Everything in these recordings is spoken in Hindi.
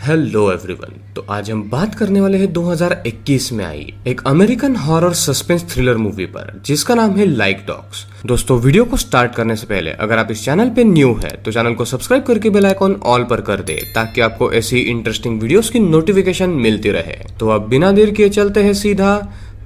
Hello everyone. तो आज हम बात करने वाले हैं 2021 में आई एक American horror suspense thriller movie पर जिसका नाम है लाइक डॉग्स। दोस्तों वीडियो को स्टार्ट करने से पहले अगर आप इस चैनल पे न्यू है तो चैनल को सब्सक्राइब करके बेल आइकॉन ऑल पर कर दे ताकि आपको ऐसी इंटरेस्टिंग वीडियोस की नोटिफिकेशन मिलती रहे। तो अब बिना देर किए चलते हैं सीधा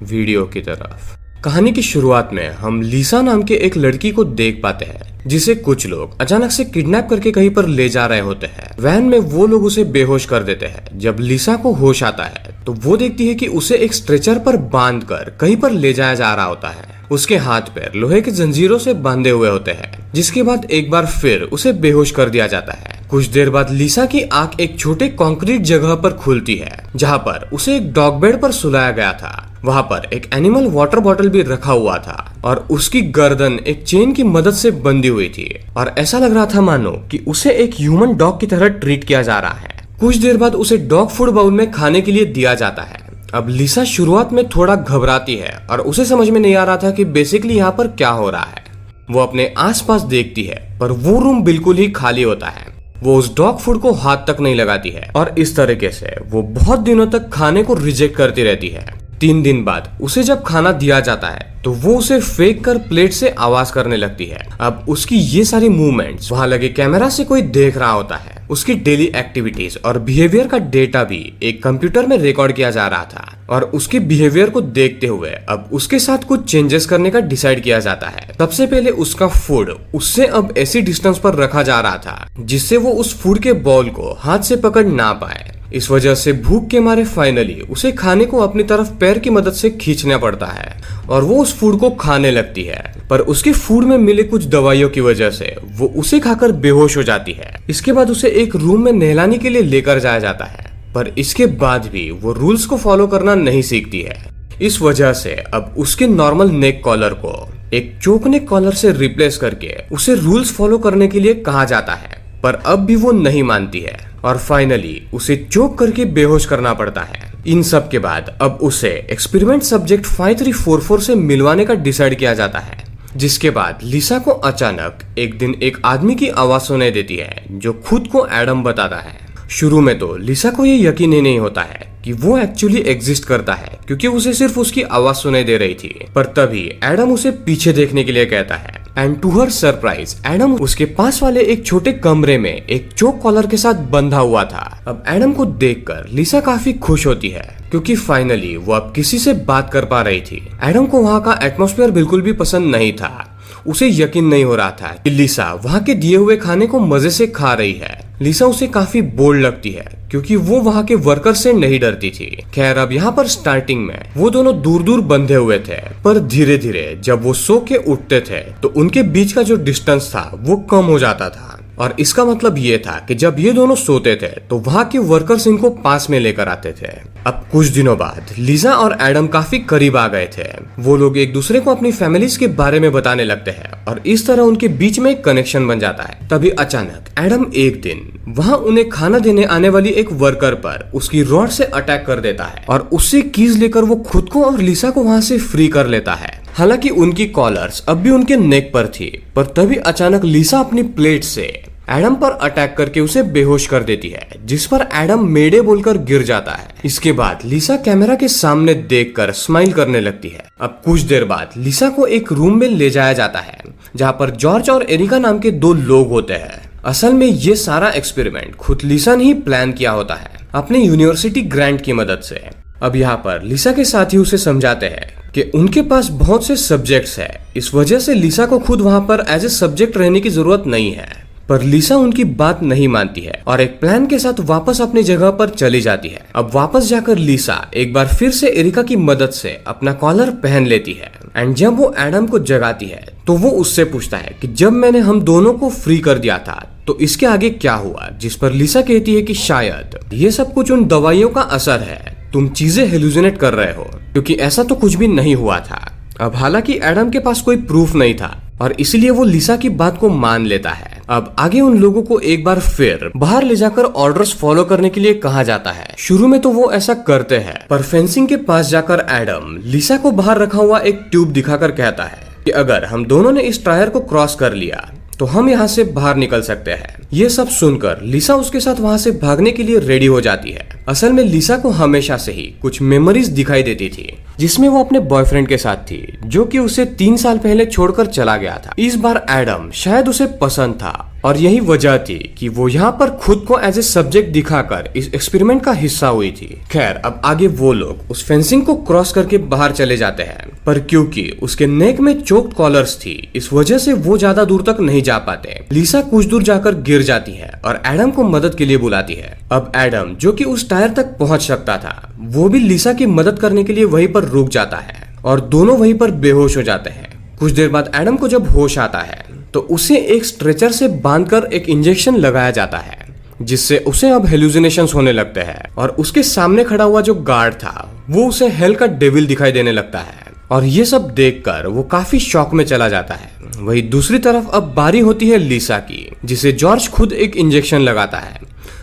वीडियो की तरफ। कहानी की शुरुआत में हम लीसा नाम के एक लड़की को देख पाते हैं जिसे कुछ लोग अचानक से किडनैप करके कहीं पर ले जा रहे होते हैं। वैन में वो लोग उसे बेहोश कर देते हैं। जब लीसा को होश आता है तो वो देखती है कि उसे एक स्ट्रेचर पर बांधकर कहीं पर ले जाया जा रहा होता है। उसके हाथ पैर लोहे की जंजीरों से बांधे हुए होते हैं, जिसके बाद एक बार फिर उसे बेहोश कर दिया जाता है। कुछ देर बाद लीसा की आंख एक छोटे कंक्रीट जगह पर खुलती है जहाँ पर उसे एक डॉग बेड पर सुलाया गया था। वहाँ पर एक एनिमल वाटर बॉटल भी रखा हुआ था और उसकी गर्दन एक चेन की मदद से बंधी हुई थी और ऐसा लग रहा था मानो कि उसे एक ह्यूमन डॉग की तरह ट्रीट किया जा रहा है। कुछ देर बाद उसे डॉग फूड बाउल में खाने के लिए दिया जाता है। अब लीसा शुरुआत में थोड़ा घबराती है और उसे समझ में नहीं आ रहा था कि बेसिकली यहाँ पर क्या हो रहा है। वो अपने आसपास देखती है पर वो रूम बिल्कुल ही खाली होता है। वो उस डॉग फूड को हाथ तक नहीं लगाती है और इस तरीके से वो बहुत दिनों तक खाने को रिजेक्ट करती रहती है। 3 दिन बाद उसे जब खाना दिया जाता है तो वो उसे फेंक कर प्लेट से आवाज करने लगती है। अब उसकी ये सारी मूवमेंट्स वहां लगे कैमरा से कोई देख रहा होता है। उसकी डेली एक्टिविटीज और बिहेवियर का डेटा भी एक कंप्यूटर में रिकॉर्ड किया जा रहा था और उसके बिहेवियर को देखते हुए अब उसके साथ कुछ चेंजेस करने का डिसाइड किया जाता है। सबसे पहले उसका फूड उससे अब ऐसी डिस्टेंस पर रखा जा रहा था जिससे वो उस फूड के बॉल को हाथ से पकड़ ना पाए। इस वजह से भूख के मारे फाइनली उसे खाने को अपनी तरफ पैर की मदद से खींचना पड़ता है और वो उस फूड को खाने लगती है। पर उसके फूड में मिले कुछ दवाइयों की वजह से वो उसे खाकर बेहोश हो जाती है। इसके बाद उसे एक रूम में नहलाने के लिए लेकर जाया जाता है, पर इसके बाद भी वो रूल्स को फॉलो करना नहीं सीखती है। इस वजह से अब उसके नॉर्मल नेक कॉलर को एक चोक नेक कॉलर से रिप्लेस करके उसे रूल्स फॉलो करने के लिए कहा जाता है, पर अब भी वो नहीं मानती है और फाइनली उसे चोक करके बेहोश करना पड़ता है। इन सब के बाद अब उसे एक्सपेरिमेंट सब्जेक्ट 5344 से मिलवाने का डिसाइड किया जाता है, जिसके बाद लीसा को अचानक एक दिन एक आदमी की आवाज सुनाई देती है जो खुद को एडम बताता है। शुरू में तो लीसा को ये यकीन ही नहीं होता है कि वो एक्चुअली एग्जिस्ट करता है क्योंकि उसे सिर्फ उसकी आवाज सुनाई दे रही थी। पर तभी एडम उसे पीछे देखने के लिए कहता है and to her surprise Adam उसके पास वाले एक छोटे कमरे में एक चोक कॉलर के साथ बंधा हुआ था। अब एडम को देखकर लीसा काफी खुश होती है क्योंकि फाइनली वो अब किसी से बात कर पा रही थी। एडम को वहाँ का एटमॉस्फेयर बिल्कुल भी पसंद नहीं था। उसे यकीन नहीं हो रहा था कि लीसा वहाँ के दिए हुए खाने को मजे से खा रही है। लीसा उसे काफी बोल्ड लगती है क्योंकि वो वहाँ के वर्कर से नहीं डरती थी। खैर अब यहाँ पर स्टार्टिंग में वो दोनों दूर दूर बंधे हुए थे, पर धीरे धीरे जब वो सो के उठते थे तो उनके बीच का जो डिस्टेंस था वो कम हो जाता था और इसका मतलब ये था कि जब ये दोनों सोते थे तो वहाँ के वर्कर्स इनको पास में लेकर आते थे। अब कुछ दिनों बाद लीसा और एडम काफी करीब आ गए थे। वो लोग एक दूसरे को अपनी फैमिलीज के बारे में बताने लगते हैं और इस तरह उनके बीच में एक कनेक्शन बन जाता है। तभी अचानक एडम एक दिन वहाँ उन्हें खाना देने आने वाली एक वर्कर पर उसकी रॉड से अटैक कर देता है और उससे कीज लेकर वो खुद को और लीसा को वहाँ से फ्री कर लेता है। हालांकि उनकी कॉलर्स अब भी उनके नेक पर थी, पर तभी अचानक लीसा अपनी प्लेट से एडम पर अटैक करके उसे बेहोश कर देती है, जिस पर एडम मेडे बोलकर गिर जाता है। इसके बाद लीसा कैमरा के सामने देखकर स्माइल करने लगती है। अब कुछ देर बाद लीसा को एक रूम में ले जाया जाता है जहाँ पर जॉर्ज और एरिका नाम के 2 लोग होते हैं। असल में ये सारा एक्सपेरिमेंट खुद लीसा ने ही प्लान किया होता है अपने यूनिवर्सिटी ग्रांट की मदद से। अब यहाँ पर लीसा के साथी उसे समझाते हैं कि उनके पास बहुत से सब्जेक्ट्स है, इस वजह से लीसा को खुद वहाँ पर एज ए सब्जेक्ट रहने की जरूरत नहीं है। पर लीसा उनकी बात नहीं मानती है और एक प्लान के साथ वापस अपनी जगह पर चली जाती है। अब वापस जाकर लीसा एक बार फिर से एरिका की मदद से अपना कॉलर पहन लेती है एंड जब वो एडम को जगाती है तो वो उससे पूछता है कि जब मैंने हम दोनों को फ्री कर दिया था तो इसके आगे क्या हुआ, जिस पर लीसा कहती है कि शायद ये सब कुछ उन दवाइयों का असर है, तुम चीजें हेलुसिनेट कर रहे हो, क्योंकि ऐसा तो कुछ भी नहीं हुआ था। अब हालांकि एडम के पास कोई प्रूफ नहीं था और इसलिए वो लीसा की बात को मान लेता है। अब आगे उन लोगों को एक बार फिर बाहर ले जाकर ऑर्डर्स फॉलो करने के लिए कहा जाता है। शुरू में तो वो ऐसा करते हैं, पर फेंसिंग के पास जाकर एडम लीसा को बाहर रखा हुआ एक ट्यूब दिखाकर कहता है कि अगर हम दोनों ने इस टायर को क्रॉस कर लिया तो हम यहाँ से बाहर निकल सकते हैं। ये सब सुनकर लिसा उसके साथ वहाँ से भागने के लिए रेडी हो जाती है। असल में लिसा को हमेशा से ही कुछ मेमोरीज दिखाई देती थी जिसमें वो अपने बॉयफ्रेंड के साथ थी जो कि उसे 3 साल पहले छोड़कर चला गया था। इस बार एडम शायद उसे पसंद था और यही वजह थी कि वो यहाँ पर खुद को एज ए सब्जेक्ट दिखाकर इस एक्सपेरिमेंट का हिस्सा हुई थी। खैर अब आगे वो लोग उस फेंसिंग को क्रॉस करके बाहर चले जाते हैं, पर क्योंकि उसके नेक में चोक्ड कॉलर्स थी इस वजह से वो ज्यादा दूर तक नहीं जा पाते। लिसा कुछ दूर जाकर गिर जाती है और एडम को मदद के लिए बुलाती है। अब एडम जो कि उस टायर तक पहुंच सकता था वो भी लिसा की मदद करने के लिए वहीं पर रुक जाता है और दोनों वहीं पर बेहोश हो जाते हैं। कुछ देर बाद एडम को जब होश आता है तो उसे एक स्ट्रेचर से बांधकर एक इंजेक्शन लगाया जाता है जिससे उसे अब हेलुसिनेशंस होने लगते हैं और उसके सामने खड़ा हुआ जो गार्ड था वो उसे हेल का डेविल दिखाई देने लगता है और ये सब देखकर वो काफी शॉक में चला जाता है। वही दूसरी तरफ अब बारी होती है लिसा की जिसे जॉर्ज खुद एक इंजेक्शन लगाता है।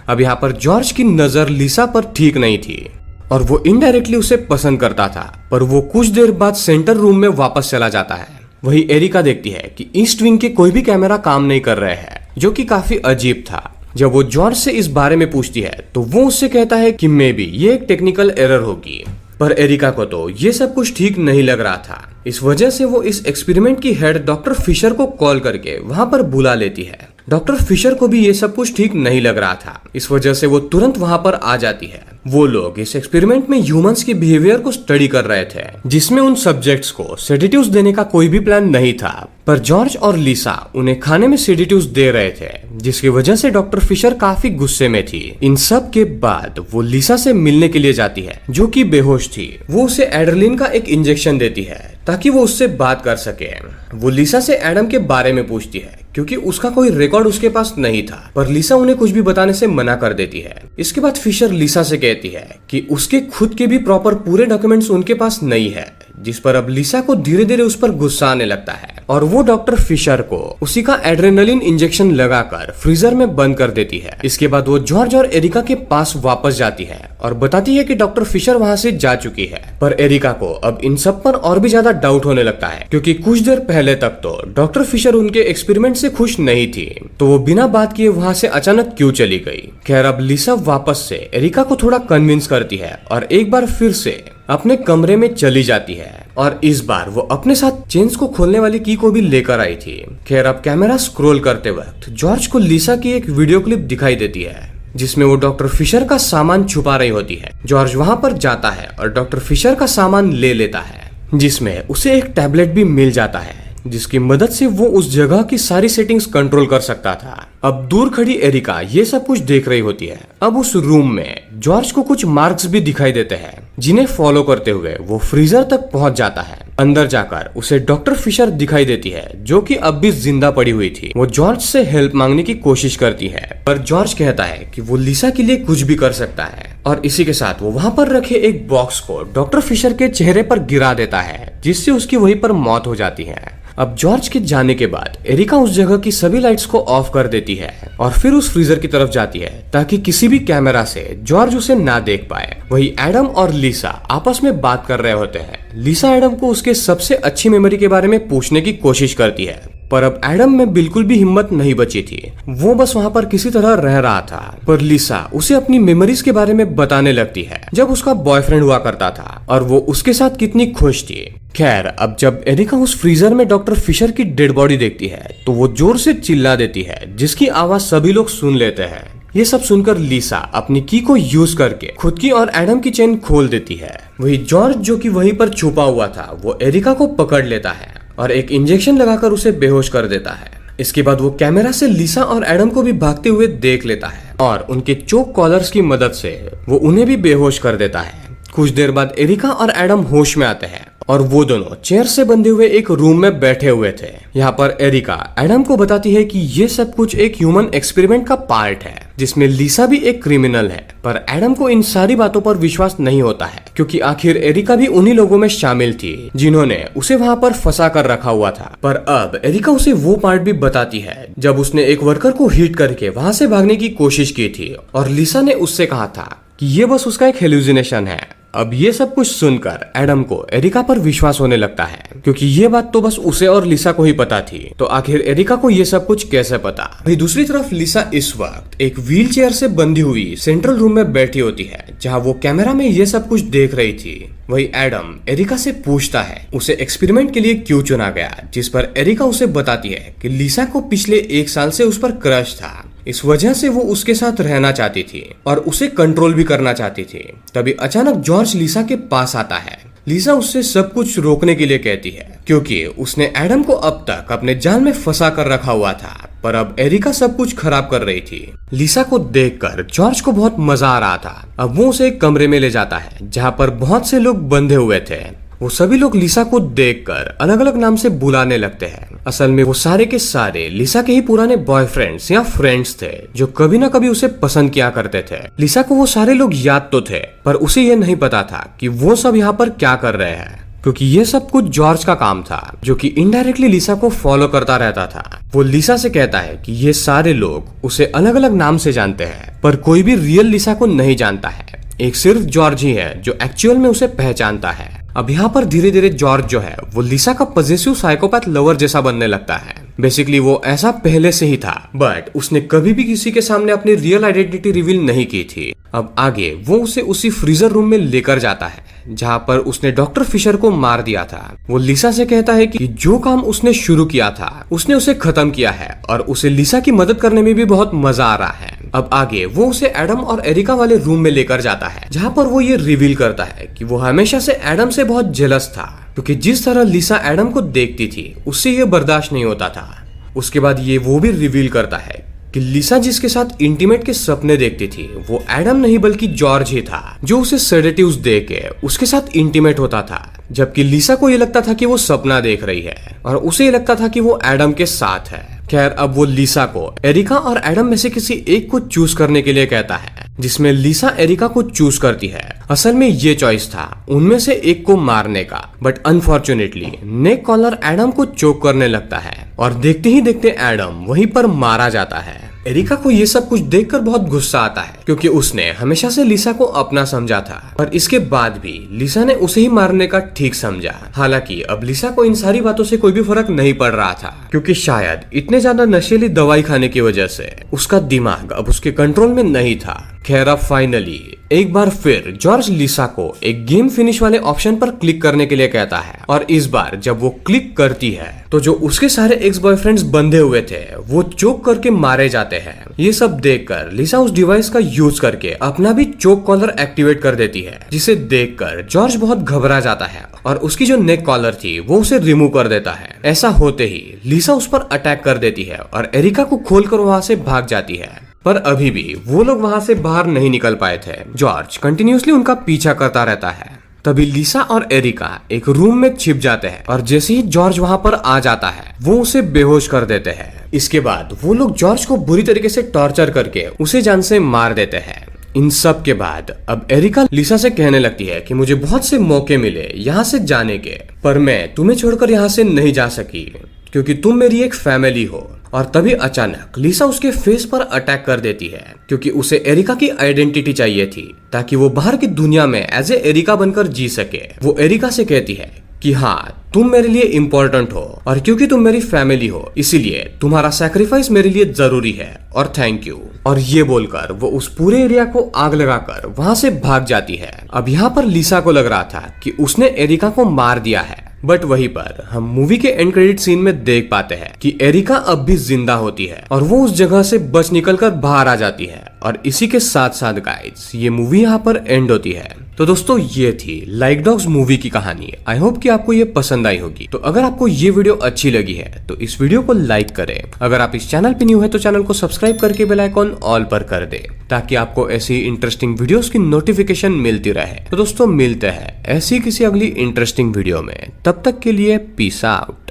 अब यहाँ पर जॉर्ज की नजर लिसा पर ठीक नहीं थी और वो इनडायरेक्टली उसे पसंद करता था, पर वो कुछ देर बाद सेंटर रूम में वापस चला जाता है। वही एरिका देखती है कि ईस्ट विंग के कोई भी कैमरा काम नहीं कर रहे हैं जो कि काफी अजीब था। जब वो जॉर्ज से इस बारे में पूछती है तो वो उससे कहता है कि मे बी ये एक टेक्निकल एरर होगी, पर एरिका को तो ये सब कुछ ठीक नहीं लग रहा था। इस वजह से वो इस एक्सपेरिमेंट की हेड डॉक्टर फिशर को कॉल करके वहां पर बुला लेती है। डॉक्टर फिशर को भी ये सब कुछ ठीक नहीं लग रहा था, इस वजह से वो तुरंत वहां पर आ जाती है। वो लोग इस एक्सपेरिमेंट में ह्यूमंस के बिहेवियर को स्टडी कर रहे थे जिसमें उन सब्जेक्ट्स को सेडेटिव्स देने का कोई भी प्लान नहीं था, पर जॉर्ज और लिसा उन्हें खाने में सेडेटिव्स दे रहे थे जिसकी वजह से डॉक्टर फिशर काफी गुस्से में थी। इन सब के बाद वो लिसा से मिलने के लिए जाती है जो कि बेहोश थी। वो उसे एड्रेनलिन का एक इंजेक्शन देती है ताकि वो उससे बात कर सके। वो लिसा से एडम के बारे में पूछती है क्योंकि उसका कोई रिकॉर्ड उसके पास नहीं था, पर लिसा उन्हें कुछ भी बताने से मना कर देती है। इसके बाद फिशर लिसा से कहती है कि उसके खुद के भी प्रॉपर पूरे डॉक्यूमेंट्स उनके पास नहीं है, जिस पर अब लिसा को धीरे धीरे उस पर गुस्सा आने लगता है और वो डॉक्टर फिशर को उसी का एड्रेनलिन इंजेक्शन लगाकर फ्रीजर में बंद कर देती है। इसके बाद वो जॉर्ज और एरिका के पास वापस जाती है और बताती है कि डॉक्टर फिशर वहां से जा चुकी है, पर एरिका को अब इन सब पर और भी ज्यादा डाउट होने लगता है क्योंकि कुछ देर पहले तक तो डॉक्टर फिशर उनके एक्सपेरिमेंट से खुश नहीं थी, तो वो बिना बात किए वहां से अचानक क्यों चली गई। खैर अब लिसा वापस से एरिका को थोड़ा कन्विंस करती है और एक बार फिर से अपने कमरे में चली जाती है और इस बार वो अपने साथ चेन्स को खोलने वाली की को भी लेकर आई थी। खैर अब कैमरा स्क्रॉल करते वक्त जॉर्ज को लिसा की एक वीडियो क्लिप दिखाई देती है जिसमें वो डॉक्टर फिशर का सामान छुपा रही होती है। जॉर्ज वहां पर जाता है और डॉक्टर फिशर का सामान ले लेता है जिसमें उसे एक टैबलेट भी मिल जाता है जिसकी मदद से वो उस जगह की सारी सेटिंग्स कंट्रोल कर सकता था। अब दूर खड़ी एरिका ये सब कुछ देख रही होती है। अब उस रूम में जॉर्ज को कुछ मार्क्स भी दिखाई देते हैं जिन्हें फॉलो करते हुए वो फ्रीजर तक पहुंच जाता है। अंदर जाकर उसे डॉक्टर फिशर दिखाई देती है जो कि अब भी जिंदा पड़ी हुई थी। वो जॉर्ज से हेल्प मांगने की कोशिश करती है, पर जॉर्ज कहता है कि वो लिसा के लिए कुछ भी कर सकता है और इसी के साथ वो वहां पर रखे एक बॉक्स को डॉक्टर फिशर के चेहरे पर गिरा देता है जिससे उसकी वहीं पर मौत हो जाती है। अब जॉर्ज के जाने के बाद एरिका उस जगह की सभी लाइट्स को ऑफ कर देती है और फिर उस फ्रीजर की तरफ जाती है ताकि किसी भी कैमरा से जॉर्ज उसे ना देख पाए। वही एडम और लिसा आपस में बात कर रहे होते हैं। लिसा एडम को उसके सबसे अच्छी मेमोरी के बारे में पूछने की कोशिश करती है, पर अब एडम में बिल्कुल भी हिम्मत नहीं बची थी। वो बस वहाँ पर किसी तरह रह रहा था, पर लिसा उसे अपनी मेमोरीज के बारे में बताने लगती है जब उसका बॉयफ्रेंड हुआ करता था और वो उसके साथ कितनी खुश थी। खैर अब जब एरिका उस फ्रीजर में डॉक्टर फिशर की डेड बॉडी देखती है तो वो जोर से चिल्ला देती है जिसकी आवाज सभी लोग सुन लेते हैं। ये सब सुनकर लिसा अपनी की को यूज करके खुद की और एडम की चेन खोल देती है। वही जॉर्ज जो कि वहीं पर छुपा हुआ था वो एरिका को पकड़ लेता है और एक इंजेक्शन लगाकर उसे बेहोश कर देता है। इसके बाद वो कैमरा से लिसा और एडम को भी भागते हुए देख लेता है और उनके चोक कॉलर्स की मदद से वो उन्हें भी बेहोश कर देता है। कुछ देर बाद एरिका और एडम होश में आते हैं और वो दोनों चेयर से बंधे हुए एक रूम में बैठे हुए थे। यहाँ पर एरिका एडम को बताती है कि ये सब कुछ एक ह्यूमन एक्सपेरिमेंट का पार्ट है जिसमें लिसा भी एक क्रिमिनल है, पर एडम को इन सारी बातों पर विश्वास नहीं होता है क्योंकि आखिर एरिका भी उन्हीं लोगों में शामिल थी जिन्होंने उसे वहाँ पर फंसा कर रखा हुआ था। पर अब एरिका उसे वो पार्ट भी बताती है जब उसने एक वर्कर को हिट करके वहाँ से भागने की कोशिश की थी और लिसा ने उससे कहा था कि ये बस उसका एक हेलुसिनेशन है। अब ये सब कुछ सुनकर एडम को एरिका पर विश्वास होने लगता है, क्योंकि ये बात तो बस उसे और लिसा को ही पता थी। तो आखिर एरिका को ये सब कुछ कैसे पता। वही दूसरी तरफ लिसा इस वक्त एक व्हील चेयर से बंधी हुई सेंट्रल रूम में बैठी होती है, जहाँ वो कैमरा में ये सब कुछ देख रही थी। वही एडम एरिका से पूछता है उसे एक्सपेरिमेंट के लिए क्यों चुना गया, जिस पर एरिका उसे बताती है कि लिसा को पिछले 1 साल से उस पर क्रश था, इस वजह से वो उसके साथ रहना चाहती थी और उसे कंट्रोल भी करना चाहती थी। तभी अचानक जॉर्ज लिसा के पास आता है। लिसा उससे सब कुछ रोकने के लिए कहती है, क्योंकि उसने एडम को अब तक अपने जाल में फंसा कर रखा हुआ था, पर अब एरिका सब कुछ खराब कर रही थी। लिसा को देखकर जॉर्ज को बहुत मजा आ रहा था। अब वो उसे एक कमरे में ले जाता है, जहाँ पर बहुत से लोग बंधे हुए थे। वो सभी लोग लिसा को देखकर अलग अलग नाम से बुलाने लगते हैं। असल में वो सारे के सारे लिसा के ही पुराने बॉयफ्रेंड्स या फ्रेंड्स थे, जो कभी ना कभी उसे पसंद किया करते थे। लिसा को वो सारे लोग याद तो थे, पर उसे ये नहीं पता था कि वो सब यहाँ पर क्या कर रहे हैं, क्योंकि ये सब कुछ जॉर्ज का काम था, जो कि इनडायरेक्टली लिसा को फॉलो करता रहता था। वो लिसा से कहता है कि ये सारे लोग उसे अलग अलग नाम से जानते हैं, पर कोई भी रियल लिसा को नहीं जानता है। एक सिर्फ जॉर्ज ही है जो एक्चुअल में उसे पहचानता है। अब यहाँ पर धीरे धीरे जॉर्ज जो है वो लिसा का पॉजेसिव साइकोपैथ लवर जैसा बनने लगता है। बेसिकली वो ऐसा पहले से ही था, बट उसने कभी भी किसी के सामने अपनी रियल आइडेंटिटी रिवील नहीं की थी। अब आगे वो उसे उसी फ्रीजर रूम में लेकर जाता है, जहाँ पर उसने डॉक्टर फिशर को मार दिया था। वो लिसा से कहता है कि जो काम उसने शुरू किया था उसने उसे खत्म किया है और उसे लिसा की मदद करने में भी बहुत मजा आ रहा है। अब आगे वो उसे एडम और एरिका वाले रूम में लेकर जाता है, जहाँ पर वो ये रिवील करता है कि वो हमेशा से एडम से बहुत जेलस था, क्योंकि जिस तरह लिसा एडम को देखती थी उससे ये बर्दाश्त नहीं होता था। उसके बाद ये वो भी रिवील करता है कि लिसा जिसके साथ इंटीमेट के सपने देखती थी वो एडम नहीं बल्कि जॉर्ज ही था, जो उसे सेडेटिव्स दे के उसके साथ इंटीमेट होता था, जबकि लिसा को ये लगता था कि वो सपना देख रही है और उसे ये लगता था कि वो एडम के साथ है। खैर अब वो लिसा को एरिका और एडम में से किसी एक को चूज करने के लिए कहता है, जिसमें लिसा एरिका को चूज करती है। असल में ये चॉइस था उनमें से एक को मारने का, but unfortunately neck collar Adam को चोक करने लगता है और देखते ही देखते एडम वहीं पर मारा जाता है। एरिका को ये सब कुछ देखकर बहुत गुस्सा आता है, क्योंकि उसने हमेशा से लिसा को अपना समझा था, पर इसके बाद भी लिसा ने उसे ही मारने का ठीक समझा। हालांकि अब लिसा को इन सारी बातों से कोई भी फर्क नहीं पड़ रहा था, क्योंकि शायद इतने ज्यादा नशीली दवाई खाने की वजह से उसका दिमाग अब उसके कंट्रोल में नहीं था। खैर अब फाइनली एक बार फिर जॉर्ज लिसा को एक गेम फिनिश वाले ऑप्शन पर क्लिक करने के लिए कहता है, और इस बार जब वो क्लिक करती है तो जो उसके सारे एक्स बॉयफ्रेंड्स बंधे हुए थे वो चोक करके मारे जाते हैं। ये सब देखकर लिसा उस डिवाइस का यूज करके अपना भी चोक कॉलर एक्टिवेट कर देती है, जिसे देखकर जॉर्ज बहुत घबरा जाता है और उसकी जो नेक कॉलर थी वो उसे रिमूव कर देता है। ऐसा होते ही लिसा उस पर अटैक कर देती है और एरिका को खोलकर वहां से भाग जाती है, पर अभी भी वो लोग वहां से बाहर नहीं निकल पाए थे। जॉर्ज कंटिन्यूअसली उनका पीछा करता रहता है। तभी लिसा और एरिका एक रूम में छिप जाते हैं और जैसे ही जॉर्ज वहां पर आ जाता है वो उसे बेहोश कर देते हैं। इसके बाद वो लोग जॉर्ज को बुरी तरीके से टॉर्चर करके उसे जान से मार देते हैं। इन सब के बाद अब एरिका लिसा से कहने लगती है कि मुझे बहुत से मौके मिले यहाँ से जाने के, पर मैं तुम्हें छोड़कर यहाँ से नहीं जा सकी, क्योंकि तुम मेरी एक फैमिली हो। और तभी अचानक लिसा उसके फेस पर अटैक कर देती है, क्योंकि उसे एरिका की आइडेंटिटी चाहिए थी ताकि वो बाहर की दुनिया में एज ए एरिका बनकर जी सके। वो एरिका से कहती है कि हाँ तुम मेरे लिए इम्पोर्टेंट हो और क्योंकि तुम मेरी फैमिली हो इसीलिए तुम्हारा सैक्रिफाइस मेरे लिए जरूरी है और थैंक यू। और ये बोलकर वो उस पूरे एरिया को आग लगाकर वहां से भाग जाती है। अब यहाँ पर लिसा को लग रहा था कि उसने एरिका को मार दिया है, बट वहीं पर हम मूवी के एंड क्रेडिट सीन में देख पाते हैं कि एरिका अब भी जिंदा होती है और वो उस जगह से बच निकलकर बाहर आ जाती है। और इसी के साथ साथ गाइस ये मूवी यहाँ पर एंड होती है। तो दोस्तों ये थी लाइक डॉग्स मूवी की कहानी। आई होप कि आपको ये पसंद आई होगी। तो अगर आपको ये वीडियो अच्छी लगी है तो इस वीडियो को लाइक करें। अगर आप इस चैनल पे न्यू है तो चैनल को सब्सक्राइब करके बेल आइकॉन ऑल पर कर दे, ताकि आपको ऐसी इंटरेस्टिंग वीडियोस की नोटिफिकेशन मिलती रहे। तो दोस्तों मिलते हैं ऐसी किसी अगली इंटरेस्टिंग वीडियो में, तब तक के लिए पीस आउट।